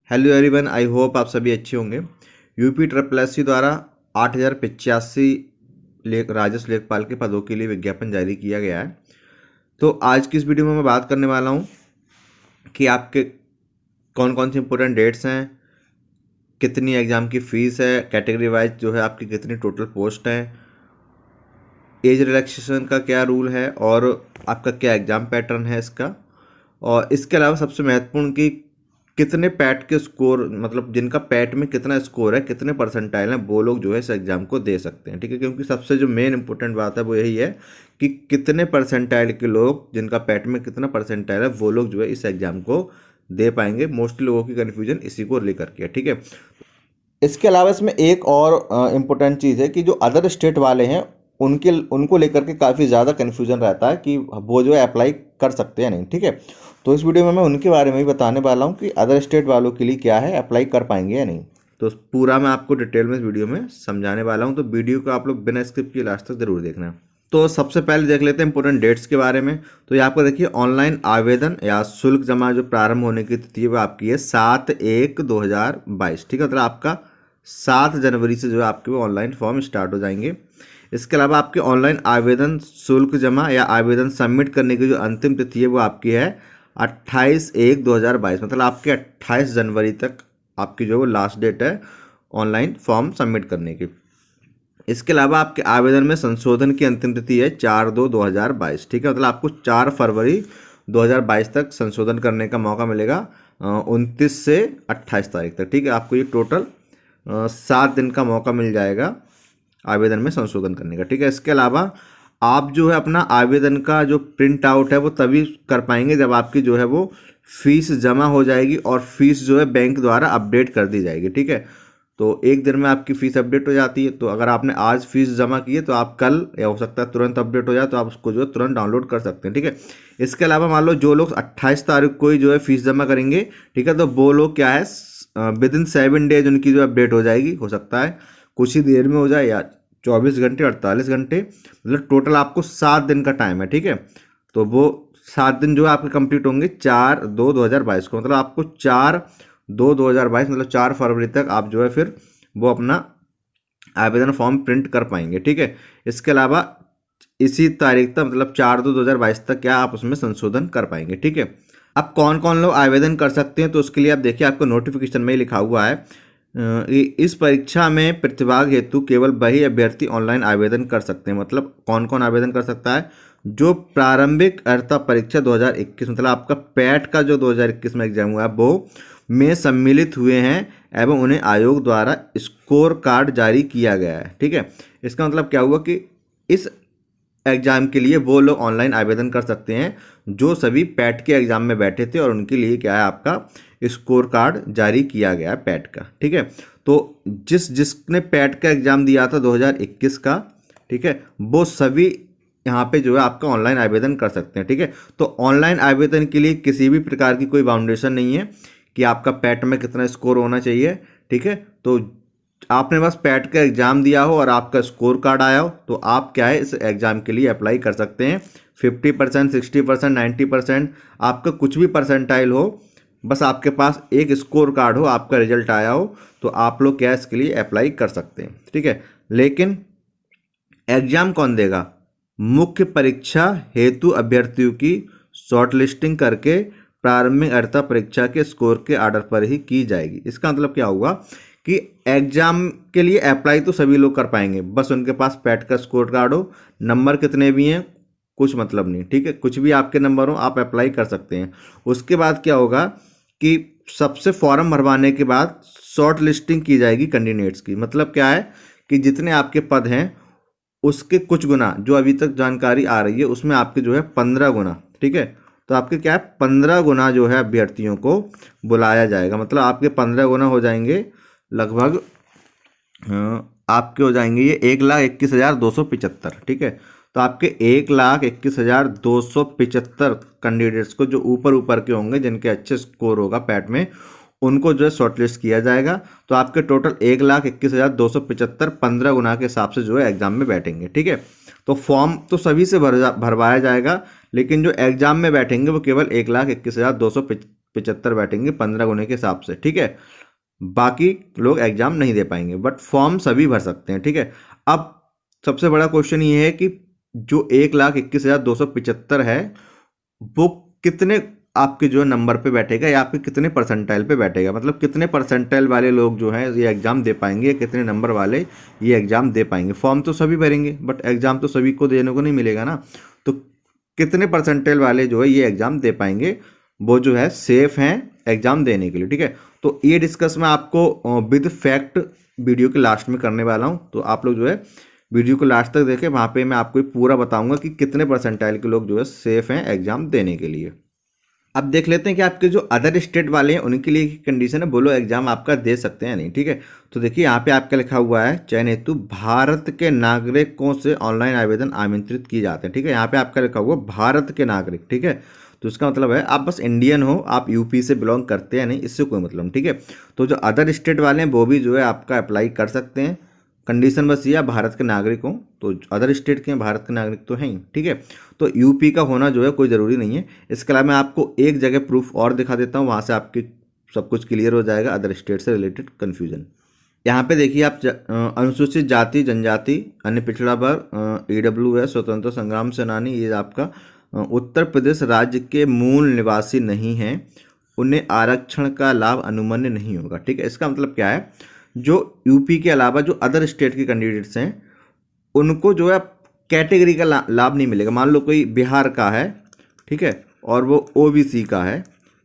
Hello everyone, I hope आप सभी अच्छे होंगे। यूपी ट्रिपल एससी द्वारा 8085 राजस्व लेखपाल के पदों के लिए विज्ञापन जारी किया गया है। तो आज की इस वीडियो में मैं बात करने वाला हूं कि आपके कौन कौन सी इंपॉर्टेंट डेट्स हैं, कितनी एग्ज़ाम की फ़ीस है, कैटेगरी वाइज जो है आपकी कितनी टोटल पोस्ट है, एज रिलैक्सेशन का क्या रूल है और आपका क्या एग्ज़ाम पैटर्न है इसका। और इसके अलावा सबसे महत्वपूर्ण कि कितने पैट के स्कोर, मतलब जिनका पैट में कितना स्कोर है, कितने परसेंटाइल हैं, वो लोग जो है इस एग्ज़ाम को दे सकते हैं। ठीक है, क्योंकि सबसे जो मेन इंपॉर्टेंट बात है वो यही है कि कितने परसेंटाइल के लोग, जिनका पैट में कितना परसेंटाइल है, वो लोग जो है इस एग्ज़ाम को दे पाएंगे। मोस्टली लोगों की कन्फ्यूजन इसी को लेकर के है। ठीक है, इसके अलावा इसमें एक और इम्पोर्टेंट चीज़ है कि जो अदर स्टेट वाले हैं उनको लेकर के काफ़ी ज़्यादा कन्फ्यूजन रहता है कि वो जो है अप्लाई कर सकते हैं नहीं। ठीक है, तो इस वीडियो में मैं उनके बारे में भी बताने वाला हूँ कि अदर स्टेट वालों के लिए क्या है, अप्लाई कर पाएंगे या नहीं। तो पूरा मैं आपको डिटेल में इस वीडियो में समझाने वाला हूँ, तो वीडियो को आप लोग बिना स्किप किए लास्ट तक जरूर देखना। तो सबसे पहले देख लेते हैं इंपॉर्टेंट डेट्स के बारे में। तो यहाँ पर देखिए, ऑनलाइन आवेदन या शुल्क जमा जो प्रारंभ होने की तिथि है वो आपकी है 7/1/2022। ठीक है, मतलब आपका 7 जनवरी से जो है आपके वो ऑनलाइन फॉर्म स्टार्ट हो जाएंगे। इसके अलावा आपके ऑनलाइन आवेदन शुल्क जमा या आवेदन सबमिट करने की जो अंतिम तिथि है वो आपकी है 28/1/2022। मतलब आपके 28 जनवरी तक आपकी जो वो लास्ट डेट है ऑनलाइन फॉर्म सबमिट करने की। इसके अलावा आपके आवेदन में संशोधन की अंतिम तिथि है 4/2/2022। ठीक है, मतलब आपको 4 फरवरी 2022 तक संशोधन करने का मौका मिलेगा, 29 से 28 तारीख तक। ठीक है, आपको ये टोटल 7 दिन का मौका मिल जाएगा आवेदन में संशोधन करने का। ठीक है, इसके अलावा आप जो है अपना आवेदन का जो प्रिंट आउट है वो तभी कर पाएंगे जब आपकी जो है वो फीस जमा हो जाएगी और फीस जो है बैंक द्वारा अपडेट कर दी जाएगी। ठीक है, तो एक दिन में आपकी फ़ीस अपडेट हो जाती है। तो अगर आपने आज फीस जमा की है तो आप कल, या हो सकता है तुरंत अपडेट हो जाए, तो आप उसको जो है तुरंत डाउनलोड कर सकते हैं। ठीक है, इसके अलावा मान लो जो लोग 28 तारीख को ही जो है फीस जमा करेंगे, ठीक है, तो वो लोग क्या है विदिन 7 डेज उनकी जो अपडेट हो जाएगी। हो सकता है कुछ ही देर में हो जाए या 24 घंटे, 48 घंटे, मतलब टोटल आपको 7 दिन का टाइम है। ठीक है, तो वो 7 दिन जो है आपके कंप्लीट होंगे 4/2/2022 को। मतलब आपको 4/2/2022 मतलब 4 फरवरी तक आप जो है फिर वो अपना आवेदन फॉर्म प्रिंट कर पाएंगे। ठीक है, इसके अलावा इसी तारीख तक, मतलब 4/2/2022 तक क्या आप उसमें संशोधन कर पाएंगे। ठीक है, अब कौन कौन लोग आवेदन कर सकते हैं, तो उसके लिए आप देखिए आपको नोटिफिकेशन में ही लिखा हुआ है, इस परीक्षा में प्रतिभाग हेतु केवल वही अभ्यर्थी ऑनलाइन आवेदन कर सकते हैं। मतलब कौन कौन आवेदन कर सकता है? जो प्रारंभिक अर्हता परीक्षा 2021, मतलब आपका पैट का जो 2021 में एग्जाम हुआ है वो में सम्मिलित हुए हैं एवं उन्हें आयोग द्वारा स्कोर कार्ड जारी किया गया है। ठीक है, इसका मतलब क्या हुआ कि इस एग्जाम के लिए वो लोग ऑनलाइन आवेदन कर सकते हैं जो सभी पैट के एग्जाम में बैठे थे और उनके लिए क्या है आपका स्कोर कार्ड जारी किया गया है पैट का। ठीक है, तो जिसने पैट का एग्जाम दिया था 2021 का, ठीक है, वो सभी यहाँ पे जो है आपका ऑनलाइन आवेदन कर सकते हैं। ठीक है, तो ऑनलाइन आवेदन के लिए किसी भी प्रकार की कोई बाउंडेशन नहीं है कि आपका पैट में कितना स्कोर होना चाहिए। ठीक है, तो आपने बस पैट का एग्ज़ाम दिया हो और आपका स्कोर कार्ड आया हो तो आप क्या है इस एग्ज़ाम के लिए अप्लाई कर सकते हैं। 50%, 60%, 90%, आपका कुछ भी परसेंटाइल हो, बस आपके पास एक स्कोर कार्ड हो, आपका रिजल्ट आया हो, तो आप लोग क्या इसके लिए अप्लाई कर सकते हैं। ठीक है, लेकिन एग्ज़ाम कौन देगा? मुख्य परीक्षा हेतु अभ्यर्थियों की शॉर्टलिस्टिंग करके प्रारंभिक अर्हता परीक्षा के स्कोर के आधार पर ही की जाएगी। इसका मतलब क्या हुआ कि एग्जाम के लिए अप्लाई तो सभी लोग कर पाएंगे, बस उनके पास पैट का स्कोर कार्ड हो, नंबर कितने भी हैं कुछ मतलब नहीं। ठीक है, कुछ भी आपके नंबर हो आप अप्लाई कर सकते हैं। उसके बाद क्या होगा कि सबसे फॉर्म भरवाने के बाद शॉर्ट लिस्टिंग की जाएगी कैंडिडेट्स की। मतलब क्या है कि जितने आपके पद हैं उसके कुछ गुना, जो अभी तक जानकारी आ रही है उसमें आपके जो है 15 गुना। ठीक है, तो आपके क्या है 15 गुना जो है अभ्यर्थियों को बुलाया जाएगा। मतलब आपके 15 गुना हो जाएंगे, लगभग आपके हो जाएंगे ये 1,21,275। ठीक है, तो आपके 1,21,275 कैंडिडेट्स को जो ऊपर के होंगे, जिनके अच्छे स्कोर होगा पैट में, उनको जो है शॉर्टलिस्ट किया जाएगा। तो आपके टोटल 1,21,275 15 गुना के हिसाब से जो है एग्जाम में बैठेंगे। ठीक है, तो फॉर्म तो सभी से भरवाया जाएगा, लेकिन जो एग्जाम में बैठेंगे वो केवल 1,21,275 275 बैठेंगे 15 गुने के हिसाब से, ठीक है। बाकी लोग एग्जाम नहीं दे पाएंगे, बट फॉर्म सभी भर सकते हैं, ठीक है। अब सबसे बड़ा क्वेश्चन ये है कि जो 1,21,275 है वो कितने आपके जो नंबर पे बैठेगा या आपके कितने परसेंटाइल पे बैठेगा, मतलब कितने परसेंटाइल वाले लोग जो हैं ये एग्ज़ाम दे पाएंगे, कितने नंबर वाले ये एग्ज़ाम दे पाएंगे। फॉर्म तो सभी भरेंगे बट एग्ज़ाम तो सभी को देने को नहीं मिलेगा ना, तो कितने परसेंटाइल वाले जो है ये एग्ज़ाम दे पाएंगे, वो जो है सेफ हैं एग्ज़ाम देने के लिए, ठीक है। तो ये डिस्कस मैं आपको विद फैक्ट वीडियो के लास्ट में करने वाला हूँ, तो आप लोग जो है वीडियो को लास्ट तक देखें, वहाँ पे मैं आपको पूरा बताऊंगा कि कितने परसेंटाइल के लोग जो है सेफ हैं एग्ज़ाम देने के लिए। अब देख लेते हैं कि आपके जो अदर स्टेट वाले हैं उनके लिए कंडीशन है, बोलो एग्जाम आपका दे सकते हैं नहीं, ठीक है। तो देखिए यहाँ पे आपका लिखा हुआ है चयन हेतु भारत के नागरिकों से ऑनलाइन आवेदन आमंत्रित किए जाते हैं, ठीक है। यहाँ पे आपका लिखा हुआ भारत के नागरिक, ठीक है। तो इसका मतलब है आप बस इंडियन हो, आप यूपी से बिलोंग करते हैं नहीं, इससे कोई मतलब नहीं, ठीक है। तो जो अदर स्टेट वाले हैं वो भी जो है आपका अप्लाई कर सकते हैं, कंडीशन बस ये भारत के नागरिक हों। तो अदर स्टेट के भारत के नागरिक तो हैं ही, ठीक है। तो यूपी का होना जो है कोई ज़रूरी नहीं है। इसके अलावा मैं आपको एक जगह प्रूफ और दिखा देता हूँ, वहाँ से आपकी सब कुछ क्लियर हो जाएगा अदर स्टेट से रिलेटेड कन्फ्यूजन। यहाँ पे देखिए आप अनुसूचित जाति जनजाति अन्य पिछड़ा वर्ग EWS स्वतंत्रता संग्राम सेनानी, ये आपका उत्तर प्रदेश राज्य के मूल निवासी नहीं हैं, उन्हें आरक्षण का लाभ अनुमन्य नहीं होगा, ठीक है। इसका मतलब क्या है, जो यूपी के अलावा जो अदर स्टेट के कैंडिडेट्स हैं उनको जो है कैटेगरी का लाभ नहीं मिलेगा। मान लो कोई बिहार का है, ठीक है, और वो ओबीसी का है,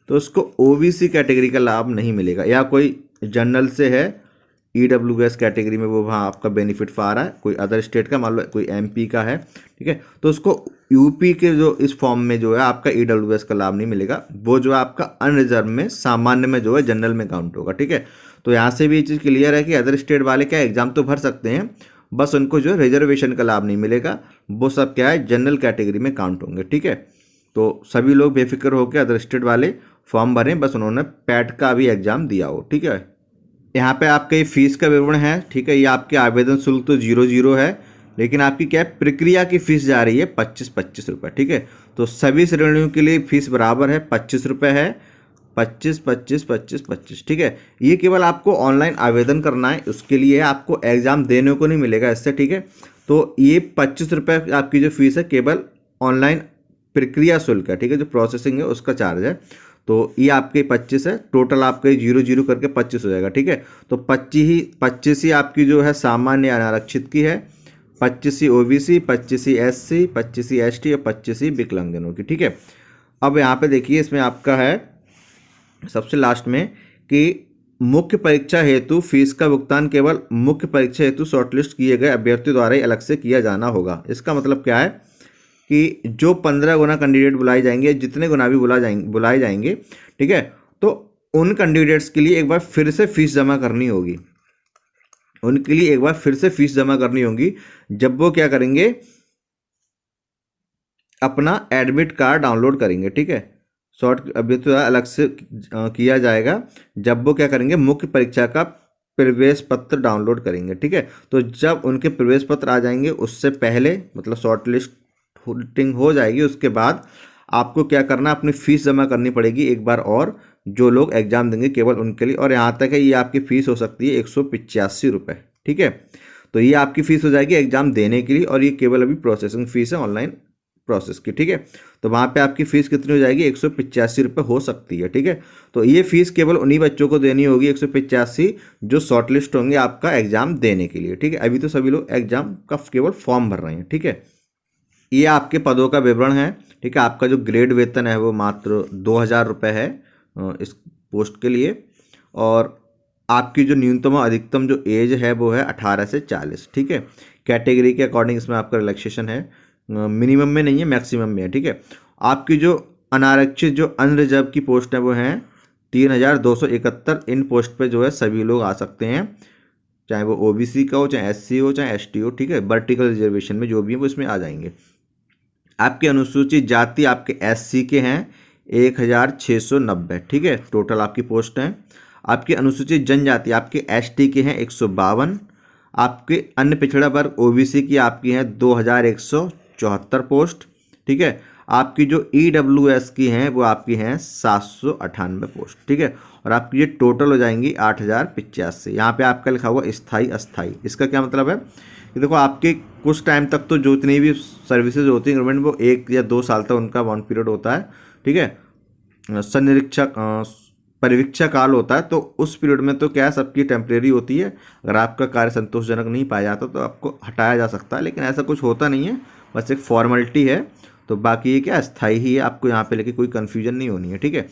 तो उसको ओबीसी कैटेगरी का लाभ नहीं मिलेगा। या कोई जनरल से है EWS कैटेगरी में, वो वहाँ आपका बेनिफिट पा रहा है, कोई अदर स्टेट का मान लो कोई MP का है, ठीक है, तो उसको यूपी के जो इस फॉर्म में जो है आपका EWS का लाभ नहीं मिलेगा, वो जो है आपका अनरिजर्व में सामान्य में जो है जनरल में काउंट होगा, ठीक है। तो यहाँ से भी ये चीज़ क्लियर है कि अदर स्टेट वाले क्या एग्जाम तो भर सकते हैं, बस उनको जो रिजर्वेशन का लाभ नहीं मिलेगा, वो सब क्या है जनरल कैटेगरी में काउंट होंगे, ठीक है। तो सभी लोग बेफिक्र होकर अदर स्टेट वाले फॉर्म भरें, बस उन्होंने पैट का भी एग्जाम दिया हो, ठीक है। यहाँ पे आपका ये फीस का विवरण है, ठीक है। ये आपके आवेदन शुल्क तो 0 है, लेकिन आपकी क्या है प्रक्रिया की फीस जा रही है 25 रुपये, ठीक है। तो सभी श्रेणियों के लिए फीस बराबर है, 25 रुपये है, 25 25 25 25, ठीक है। ये केवल आपको ऑनलाइन आवेदन करना है, उसके लिए आपको एग्ज़ाम देने को नहीं मिलेगा इससे, ठीक है। तो ये 25 रुपये आपकी जो फीस है केवल ऑनलाइन प्रक्रिया शुल्क है, ठीक है, जो प्रोसेसिंग है उसका चार्ज है। तो ये आपके 25 है, टोटल आपके 0 करके 25 हो जाएगा, ठीक है। तो 25 ही आपकी जो है सामान्य अनारक्षित की है, 25 ही OBC, 25 ही SC, 25 ही ST और 25 ही विकलांगजनों की, ठीक है। अब यहाँ पे देखिए इसमें आपका है सबसे लास्ट में कि मुख्य परीक्षा हेतु फीस का भुगतान केवल मुख्य परीक्षा हेतु शॉर्टलिस्ट किए गए अभ्यर्थियों द्वारा ही अलग से किया जाना होगा। इसका मतलब क्या है कि जो 15 गुना कैंडिडेट बुलाए जाएंगे, जितने गुना भी बुलाए जाएंगे, ठीक है, तो उन कैंडिडेट्स के लिए एक बार फिर से फीस जमा करनी होगी, उनके लिए एक बार फिर से फीस जमा करनी होगी। जब वो क्या करेंगे, अपना एडमिट कार्ड डाउनलोड करेंगे, ठीक है। शॉर्ट अभी तो अलग से किया जाएगा, जब वो क्या करेंगे मुख्य परीक्षा का प्रवेश पत्र डाउनलोड करेंगे, ठीक है। तो जब उनके प्रवेश पत्र आ जाएंगे उससे पहले मतलब शॉर्ट लिस्ट हो जाएगी, उसके बाद आपको क्या करना, अपनी फीस जमा करनी पड़ेगी एक बार और, जो लोग एग्जाम देंगे केवल उनके लिए। और यहाँ तक है ये आपकी फीस हो सकती है 185 रुपये, ठीक है। तो ये आपकी फीस हो जाएगी एग्जाम देने के लिए, और ये केवल अभी प्रोसेसिंग फीस है ऑनलाइन प्रोसेस की, ठीक है। तो वहाँ पे आपकी फीस कितनी हो जाएगी, 185 रुपये हो सकती है, ठीक है। तो ये फीस केवल उन्हीं बच्चों को देनी होगी 185 जो शॉर्टलिस्ट होंगे आपका एग्जाम देने के लिए, ठीक है। अभी तो सभी लोग एग्जाम का केवल फॉर्म भर रहे हैं, ठीक है। ये आपके पदों का विवरण है, ठीक है। आपका जो ग्रेड वेतन है वो मात्र 2000 रुपये है इस पोस्ट के लिए, और आपकी जो न्यूनतम और अधिकतम जो एज है वो है 18 से 40, ठीक है। कैटेगरी के अकॉर्डिंग इसमें आपका रिलैक्सेशन है, मिनिमम में नहीं है मैक्सिमम में है, ठीक है। आपकी जो अनारक्षित जो अनरिजर्व की पोस्ट है वो हैं 3271। इन पोस्ट पे जो है सभी लोग आ सकते हैं, चाहे वो OBC का हो, चाहे SC हो, चाहे ST हो, ठीक है। वर्टिकल रिजर्वेशन में जो भी है वो इसमें आ जाएंगे। आपके अनुसूचित जाति आपके SC के हैं 1690, ठीक है, टोटल आपकी पोस्ट हैं। आपके अनुसूचित जनजाति आपके ST के हैं 152। आपके अन्य पिछड़ा वर्ग OBC की आपकी हैं 2174 पोस्ट, ठीक है। आपकी जो EWS की हैं वो आपकी हैं 798 पोस्ट, ठीक है। और आपकी ये टोटल हो जाएंगी 8085। यहाँ पे आपका लिखा हुआ स्थाई अस्थाई, इसका क्या मतलब है कि देखो आपके कुछ टाइम तक तो जो इतनी भी सर्विसेज होती है गवर्नमेंट, वो 1 या 2 साल तक उनका बॉन्ड पीरियड होता है, ठीक है। संनिरीक्षक परिवीक्षा काल होता है, तो उस पीरियड में तो क्या है सबकी टेम्परेरी होती है। अगर आपका कार्य संतोषजनक नहीं पाया जाता तो आपको हटाया जा सकता है, लेकिन ऐसा कुछ होता नहीं है, बस एक फॉर्मेलिटी है। तो बाकी ये क्या स्थायी ही है, आपको यहाँ पे लेके कोई कन्फ्यूजन नहीं होनी है, ठीक है।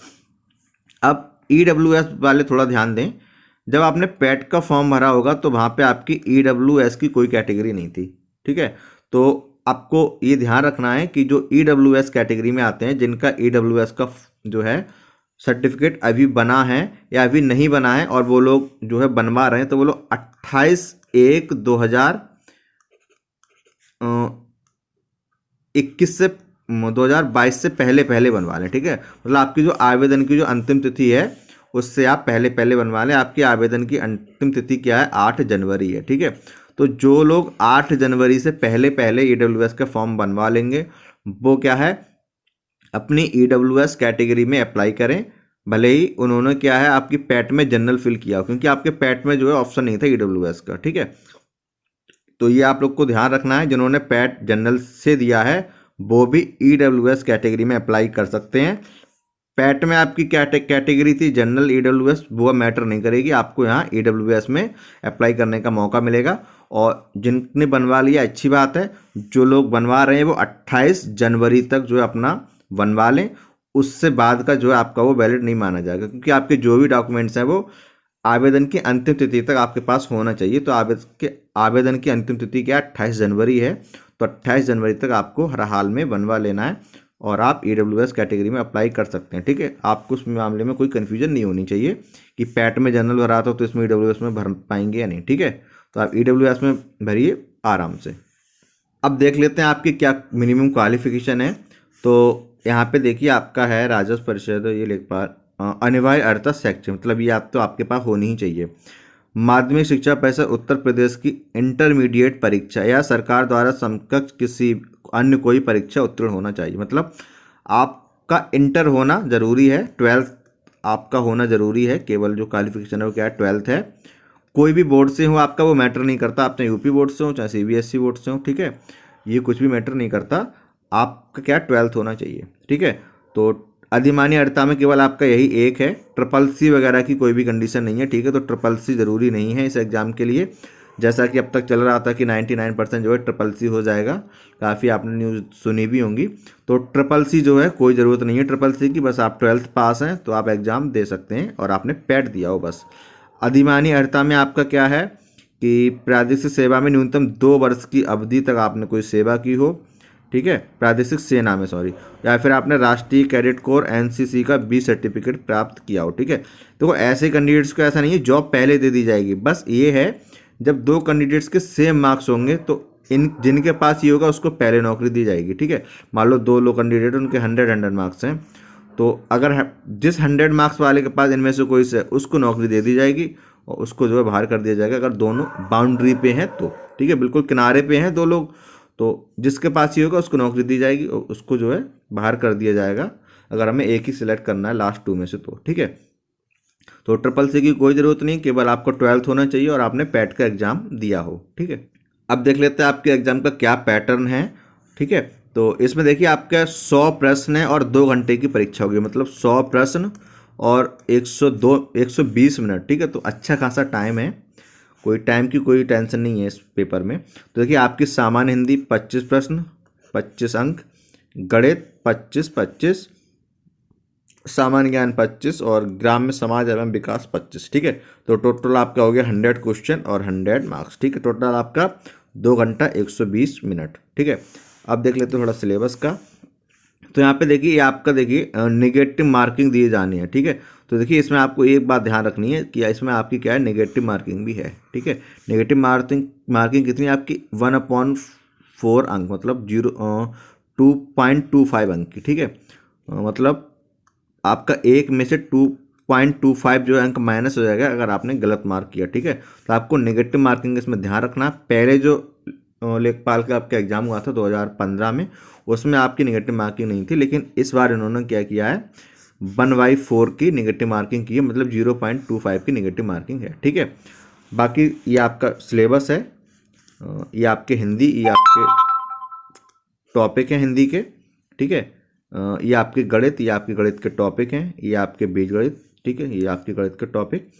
अब EWS वाले थोड़ा ध्यान दें, जब आपने पैट का फॉर्म भरा होगा तो वहाँ पे आपकी EWS की कोई कैटेगरी नहीं थी, ठीक है। तो आपको ये ध्यान रखना है कि जो EWS कैटेगरी में आते हैं, जिनका EWS का जो है सर्टिफिकेट अभी बना है या अभी नहीं बना है, और वो लोग जो है बनवा रहे हैं, तो वो लोग 28/1/2021 से 2022 से पहले पहले बनवा लें, ठीक है। मतलब आपकी जो आवेदन की जो अंतिम तिथि है उससे आप पहले पहले बनवा लें। आपकी आवेदन की अंतिम तिथि क्या है, 8 जनवरी है, ठीक है। तो जो लोग 8 जनवरी से पहले पहले EWS का फॉर्म बनवा लेंगे, वो क्या है अपनी EWS कैटेगरी में अप्लाई करें, भले ही उन्होंने क्या है आपकी पैट में जनरल फिल किया हो, क्योंकि आपके पैट में जो है ऑप्शन नहीं था EWS का, ठीक है। तो ये आप लोग को ध्यान रखना है, जिन्होंने पैट जनरल से दिया है वो भी EWS कैटेगरी में अप्लाई कर सकते हैं। पैट में आपकी क्या कैटेगरी थी, जनरल EWS, वो मैटर नहीं करेगी, आपको यहाँ EWS में अप्लाई करने का मौका मिलेगा। और जिनने बनवा लिया अच्छी बात है, जो लोग बनवा रहे हैं वो 28 जनवरी तक जो है अपना बनवा लें, उससे बाद का जो है आपका वो वैलिड नहीं माना जाएगा, क्योंकि आपके जो भी डॉक्यूमेंट्स हैं वो आवेदन की अंतिम तिथि तक आपके पास होना चाहिए। तो आवेदन की अंतिम तिथि क्या 28 जनवरी है, तो 28 जनवरी तक आपको हर हाल में बनवा लेना है और आप EWS कैटेगरी में अप्लाई कर सकते हैं, ठीक है। आपको उस मामले में कोई कन्फ्यूजन नहीं होनी चाहिए कि पैट में जनरल भरा था तो इसमें EWS में भर पाएंगे या नहीं, ठीक है। तो आप EWS में भरिए आराम से। अब देख लेते हैं आपकी क्या मिनिमम क्वालिफिकेशन है। तो यहाँ पे देखिए आपका है राजस्व परिषद, ये लेखपाल अनिवार्य अर्हता शैक्षिक, मतलब ये आप तो आपके पास होनी ही चाहिए। माध्यमिक शिक्षा परिषद उत्तर प्रदेश की इंटरमीडिएट परीक्षा या सरकार द्वारा समकक्ष किसी अन्य कोई परीक्षा उत्तीर्ण होना चाहिए। मतलब आपका इंटर होना जरूरी है, 12th आपका होना जरूरी है, केवल जो क्वालिफिकेशन है वो क्या है 12th है। कोई भी बोर्ड से हो आपका वो मैटर नहीं करता, आप चाहे यूपी बोर्ड से हो चाहे CBSE बोर्ड से हो, ठीक है, ये कुछ भी मैटर नहीं करता, आपका क्या 12th होना चाहिए, ठीक है। तो अधिमान्य अर्हता में केवल आपका यही एक है, CCC वगैरह की कोई भी कंडीशन नहीं है, ठीक है। तो CCC ज़रूरी नहीं है इस एग्ज़ाम के लिए, जैसा कि अब तक चल रहा था कि 99% जो है CCC हो जाएगा, काफ़ी आपने न्यूज़ सुनी भी होंगी। तो CCC जो है कोई ज़रूरत नहीं है CCC की, बस आप 12th पास हैं तो आप एग्ज़ाम दे सकते हैं और आपने पैट दिया हो बस। अधिमान्य अर्हता में आपका क्या है कि प्रादेशिक सेवा में न्यूनतम 2 वर्ष की अवधि तक आपने कोई सेवा की हो, ठीक है, प्रादेशिक सेना में सॉरी, या फिर आपने राष्ट्रीय कैडेट कोर NCC का B सर्टिफिकेट प्राप्त किया हो, ठीक है। देखो ऐसे कैंडिडेट्स को ऐसा नहीं है जॉब पहले दे दी जाएगी, बस ये है जब 2 कैंडिडेट्स के सेम मार्क्स होंगे तो इन जिनके पास ये होगा उसको पहले नौकरी दी जाएगी, ठीक है। मान लो 2 लोग कैंडिडेट उनके 100 मार्क्स हैं, तो अगर जिस 100 मार्क्स वाले के पास इनमें से कोई से उसको नौकरी दे दी जाएगी और उसको जो है बाहर कर दिया जाएगा, अगर दोनों बाउंड्री पे हैं तो, ठीक है, बिल्कुल किनारे पे हैं 2 लोग, तो जिसके पास ये होगा उसको नौकरी दी जाएगी और उसको जो है बाहर कर दिया जाएगा, अगर हमें एक ही सिलेक्ट करना है लास्ट 2 में से तो, ठीक है। तो CCC की कोई ज़रूरत नहीं, केवल आपको 12th होना चाहिए और आपने पैट का एग्ज़ाम दिया हो, ठीक है। अब देख लेते हैं आपके एग्ज़ाम का क्या पैटर्न है, ठीक है। तो इसमें देखिए आपका 100 प्रश्न है और 2 घंटे की परीक्षा होगी, मतलब 100 प्रश्न और 120 मिनट, ठीक है। तो अच्छा खासा टाइम है, कोई टाइम की कोई टेंशन नहीं है इस पेपर में। तो देखिए आपकी सामान्य हिंदी 25 प्रश्न 25 अंक, गणित 25, सामान्य ज्ञान 25 और ग्राम्य समाज एवं विकास 25, ठीक है। तो टोटल आपका हो गया 100 क्वेश्चन और 100 मार्क्स, ठीक है। टोटल आपका 2 घंटा 120 मिनट, ठीक है। अब देख लेते हैं थोड़ा सिलेबस का। तो यहाँ पे देखिए आपका देखिए नेगेटिव मार्किंग दिए जानी है, ठीक है। तो देखिए इसमें आपको एक बात ध्यान रखनी है कि इसमें आपकी क्या है नेगेटिव मार्किंग भी है, ठीक है। नेगेटिव मार्किंग कितनी है आपकी 1/4 अंक, मतलब 2.25 अंक की, ठीक है। मतलब आपका 1 में से 2.25 जो अंक माइनस हो जाएगा अगर आपने गलत मार्क किया, ठीक है। तो आपको नेगेटिव मार्किंग इसमें ध्यान रखना। पहले जो लेखपाल का आपका एग्जाम हुआ था 2015 में, उसमें आपकी नेगेटिव मार्किंग नहीं थी, लेकिन इस बार इन्होंने क्या किया है, 1/4 की नेगेटिव मार्किंग की है, मतलब 0.25 की नेगेटिव मार्किंग है। ठीक है, बाकी ये आपका सिलेबस है, ये आपके हिंदी, ये आपके टॉपिक हैं हिंदी के। ठीक है, ये आपके गणित, ये आपके गणित के टॉपिक हैं, ये आपके बीजगणित। ठीक है, ये आपके गणित के टॉपिक।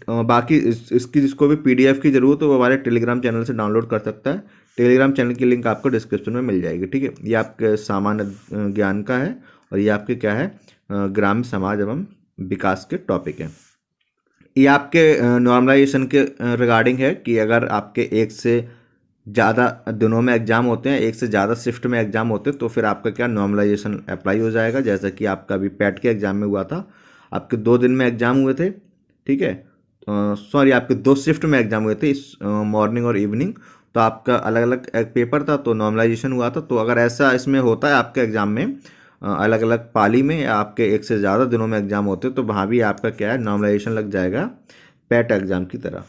बाकी इसकी जिसको भी पीडीएफ की ज़रूरत हो वो हमारे टेलीग्राम चैनल से डाउनलोड कर सकता है। टेलीग्राम चैनल की लिंक आपको डिस्क्रिप्शन में मिल जाएगी। ठीक है, ये आपके सामान्य ज्ञान का है और ये आपके क्या है, ग्राम्य समाज एवं विकास के टॉपिक हैं। ये आपके नॉर्मलाइजेशन के रिगार्डिंग है कि अगर आपके एक से ज़्यादा दिनों में एग्ज़ाम होते हैं, एक से ज़्यादा शिफ्ट में एग्ज़ाम होते हैं, तो फिर आपका क्या नॉर्मलाइजेशन अप्लाई हो जाएगा। जैसा कि आपका अभी पैट के एग्ज़ाम में हुआ था, आपके 2 दिन में एग्ज़ाम हुए थे। ठीक है, सॉरी, आपके 2 शिफ्ट में एग्ज़ाम हुए थे, इस मॉर्निंग और इवनिंग, तो आपका अलग अलग एक पेपर था, तो नॉर्मलाइजेशन हुआ था। तो अगर ऐसा इसमें होता है आपके एग्ज़ाम में, अलग अलग पाली में या आपके एक से ज़्यादा दिनों में एग्ज़ाम होते, तो वहाँ भी आपका क्या है, नॉर्मलाइजेशन लग जाएगा पैट एग्ज़ाम की तरह।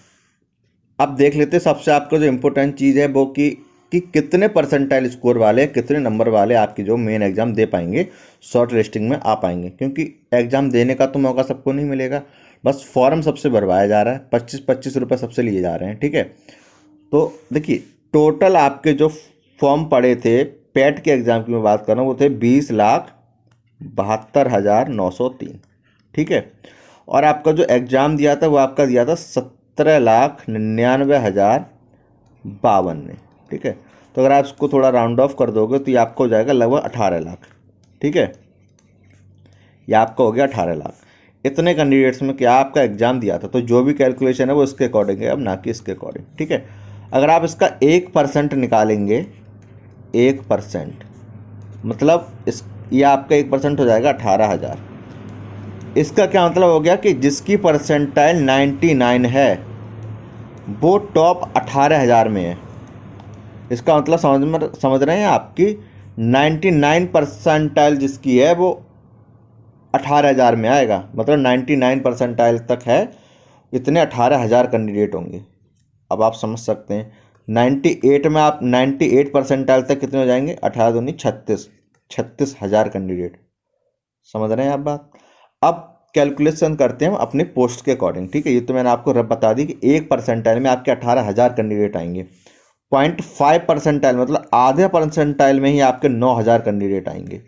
अब देख लेते हैं सबसे आपका जो इम्पोर्टेंट चीज़ है वो कि कितने परसेंटाइल स्कोर वाले, कितने नंबर वाले आपकी जो मेन एग्ज़ाम दे पाएंगे, शॉर्ट लिस्टिंग में आ पाएंगे। क्योंकि एग्ज़ाम देने का तो मौका सबको नहीं मिलेगा, बस फॉर्म सबसे भरवाया जा रहा है, 25-25 रुपये सबसे लिए जा रहे हैं। ठीक है, तो देखिए टोटल आपके जो फॉर्म पड़े थे पैट के एग्ज़ाम की मैं बात कर रहा हूँ, वो थे 20,72,903। ठीक है, और आपका जो एग्ज़ाम दिया था वो आपका दिया था 17,99,052 ने। ठीक है, तो अगर आप इसको थोड़ा राउंड ऑफ कर दोगे तो ये आपको हो जाएगा लगभग 18 लाख। ठीक है, ये आपका हो गया 18 लाख। इतने कैंडिडेट्स में क्या आपका एग्ज़ाम दिया था, तो जो भी कैलकुलेशन है वो इसके अकॉर्डिंग है, अब ना कि इसके अकॉर्डिंग। ठीक है, अगर आप इसका 1% निकालेंगे, 1% मतलब ये आपका 1% हो जाएगा 18,000। इसका क्या मतलब हो गया कि जिसकी परसेंटाइल 99 है वो टॉप 18,000 में है। इसका मतलब समझ रहे हैं आपकी 99 परसेंटाइल जिसकी है वो 18,000 में आएगा, मतलब 99 परसेंटाइल तक है, इतने 18,000 कैंडिडेट होंगे। अब आप समझ सकते हैं 98 में आप 98 परसेंटाइल तक कितने हो जाएंगे, 18 दूनी 36,000 कैंडिडेट। समझ रहे हैं आप बात। अब कैलकुलेशन करते हैं हम अपने पोस्ट के अकॉर्डिंग। ठीक है, ये तो मैंने आपको बता दी कि 1 परसेंटाइल में आपके 18,000 कैंडिडेट आएंगे, 0.5 परसेंटाइल मतलब आधे परसेंटाइल में ही आपके 9,000 कैंडिडेट आएंगे।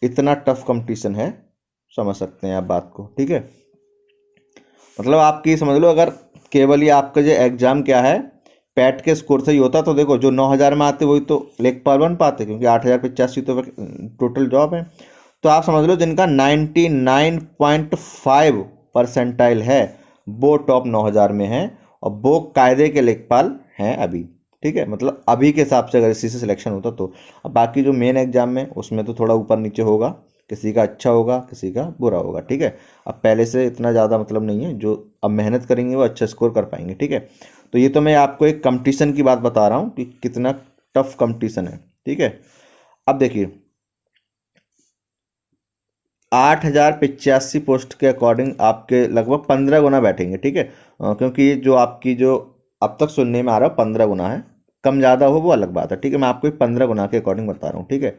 इतना टफ कंपटीशन है, समझ सकते हैं आप बात को। ठीक है, मतलब आपकी समझ लो, अगर केवल ये आपका जो एग्ज़ाम क्या है पैट के स्कोर से ही होता तो देखो जो 9,000 में आते वही तो लेखपाल बन पाते, क्योंकि 8,085 तो टोटल जॉब है। तो आप समझ लो जिनका 99.5 परसेंटाइल है वो टॉप 9,000 में है, और वो कायदे के लेखपाल हैं अभी। ठीक है, मतलब अभी के हिसाब से अगर इसी से सिलेक्शन होता तो। अब बाकी जो मेन एग्जाम में उसमें तो थोड़ा ऊपर नीचे होगा, किसी का अच्छा होगा किसी का बुरा होगा। ठीक है, अब पहले से इतना ज़्यादा मतलब नहीं है, जो अब मेहनत करेंगे वो अच्छा स्कोर कर पाएंगे। ठीक है, तो ये तो मैं आपको एक कंपटीशन की बात बता रहा हूँ कि कितना टफ कंपटीशन है। ठीक है, अब देखिए 8,085 पोस्ट के अकॉर्डिंग आपके लगभग 15 गुना बैठेंगे। ठीक है, क्योंकि ये जो आपकी जो अब तक सुनने में आ रहा है 15 गुना है, कम ज़्यादा हो वो अलग बात है। ठीक है, मैं आपको 15 गुना के अकॉर्डिंग बता रहा हूँ। ठीक है,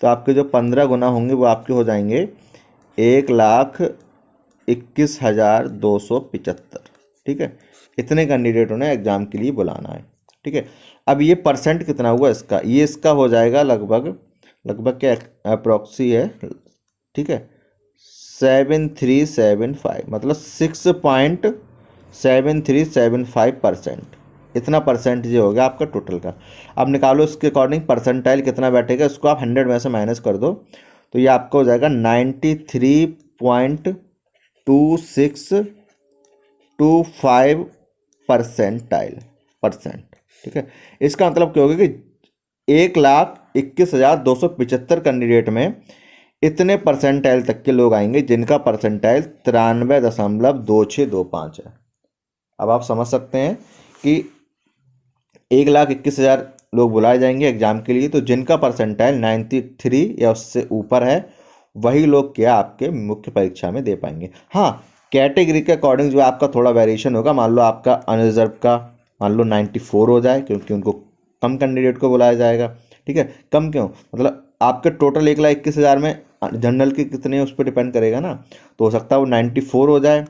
तो आपके जो 15 गुना होंगे वो आपके हो जाएंगे 1,21,275। ठीक है, इतने कैंडिडेट उन्हें एग्ज़ाम के लिए बुलाना है। ठीक है, अब ये परसेंट कितना हुआ इसका, ये इसका हो जाएगा लगभग क्या अप्रॉक्सी है। ठीक है, 7375 मतलब 6.7375%, इतना परसेंटेज हो गया आपका टोटल का। अब निकालो इसके अकॉर्डिंग परसेंटाइल कितना बैठेगा, इसको आप 100 में से माइनस कर दो तो ये आपका हो जाएगा 93.2625 परसेंट। ठीक है, इसका मतलब क्या होगा कि 1,21,275 कैंडिडेट में इतने परसेंटाइल तक के लोग आएंगे जिनका परसेंटाइल 93.2625 है। अब आप समझ सकते हैं कि 1,21,000 लोग बुलाए जाएंगे एग्जाम के लिए, तो जिनका परसेंटाइल 93 या उससे ऊपर है वही लोग क्या आपके मुख्य परीक्षा में दे पाएंगे। हाँ, कैटेगरी के अकॉर्डिंग जो आपका थोड़ा वेरिएशन होगा, मान लो आपका अनरिजर्व का मान लो 94 हो जाए, क्योंकि उनको कम कैंडिडेट को बुलाया जाएगा। ठीक है। कम क्यों, मतलब आपके टोटल 1,21,000 में जनरल के कितने उस पर डिपेंड करेगा ना। तो हो सकता है वो 94 हो जाए,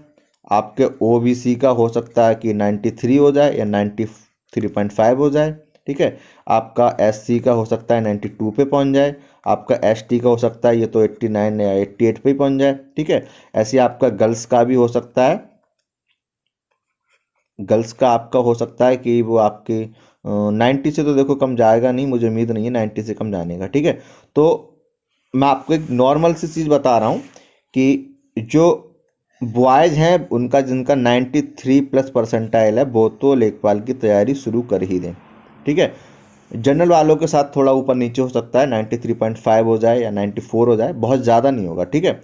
आपके ओबीसी का हो सकता है कि 93 हो जाए या 93.5 हो जाए, ठीक है। आपका एससी का हो सकता है 92 पे पहुंच जाए, आपका एसटी का हो सकता है ये तो 89 या 88 पे पहुंच जाए, ठीक है। ऐसे ही आपका गर्ल्स का भी हो सकता है, गर्ल्स का आपका हो सकता है कि वो आपके 90 से तो देखो कम जाएगा नहीं, मुझे उम्मीद नहीं है 90 से कम जाने का, ठीक है। तो मैं आपको एक नॉर्मल सी चीज़ बता रहा हूँ कि जो बॉयज़ हैं उनका जिनका 93 प्लस परसेंटाइल है वो तो लेखपाल की तैयारी शुरू कर ही दें, ठीक है। जनरल वालों के साथ थोड़ा ऊपर नीचे हो सकता है, 93.5 हो जाए या 94 हो जाए, बहुत ज़्यादा नहीं होगा, ठीक है।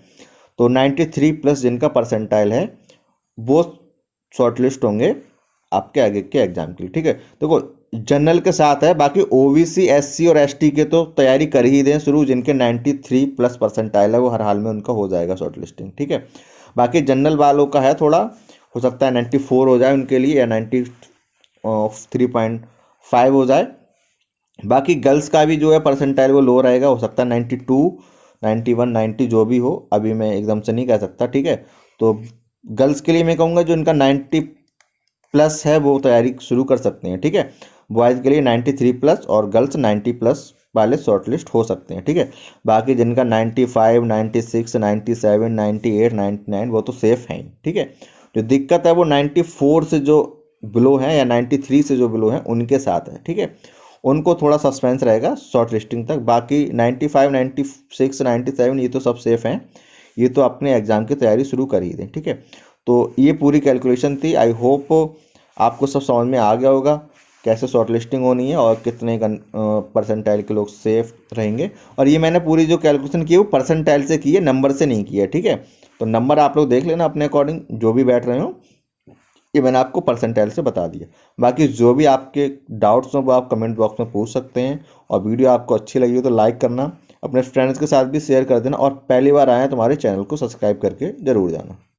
तो 93 प्लस जिनका परसेंटाइल है वो शॉर्टलिस्ट होंगे आपके आगे के एग्जाम के लिए, ठीक है। देखो जनरल के साथ है, बाकी ओबीसी एससी और एसटी के तो तैयारी कर ही दें शुरू, जिनके 93 प्लस परसेंटाइल है वो हर हाल में उनका हो जाएगा शॉर्ट लिस्टिंग, ठीक है। बाकी जनरल वालों का है थोड़ा, हो सकता है 94 हो जाए उनके लिए या 93.5 हो जाए। बाकी गर्ल्स का भी जो है परसेंटाइल वो लो रहेगा, हो सकता है 92, 91, 90 जो भी हो, अभी मैं एकदम से नहीं कह सकता, ठीक है। तो गर्ल्स के लिए मैं कहूँगा जो इनका 90 प्लस है वो तैयारी शुरू कर सकते हैं, ठीक है। बॉयज़ के लिए 93 प्लस और गर्ल्स 90 प्लस वाले शॉर्टलिस्ट हो सकते हैं, ठीक है। बाकी जिनका 95, 96, 97, 98, 99 वो तो सेफ हैं, ठीक है। जो दिक्कत है वो 94 से जो बिलो हैं या 93 से जो बिलो हैं उनके साथ है, ठीक है। उनको थोड़ा सस्पेंस रहेगा शॉर्ट लिस्टिंग तक, बाकी 95, 96, 97 ये तो सब सेफ हैं, ये तो अपने एग्ज़ाम की तैयारी शुरू कर ही दें, ठीक है। तो ये पूरी कैलकुलेशन थी, आई होप आपको सब समझ में आ गया होगा कैसे शॉर्ट लिस्टिंग होनी है और कितने परसेंटाइल के लोग सेफ रहेंगे। और ये मैंने पूरी जो कैलकुलेशन की है वो परसेंटाइल से की है, नंबर से नहीं की है, ठीक है। तो नंबर आप लोग देख लेना अपने अकॉर्डिंग जो भी बैठ रहे हो, ये मैंने आपको परसेंटाइल से बता दिया। बाकी जो भी आपके डाउट्स हो वो आप कमेंट बॉक्स में पूछ सकते हैं, और वीडियो आपको अच्छी लगी हो तो लाइक करना, अपने फ्रेंड्स के साथ भी शेयर कर देना, और पहली बार आए हैं तो हमारे चैनल को सब्सक्राइब करके ज़रूर जाना।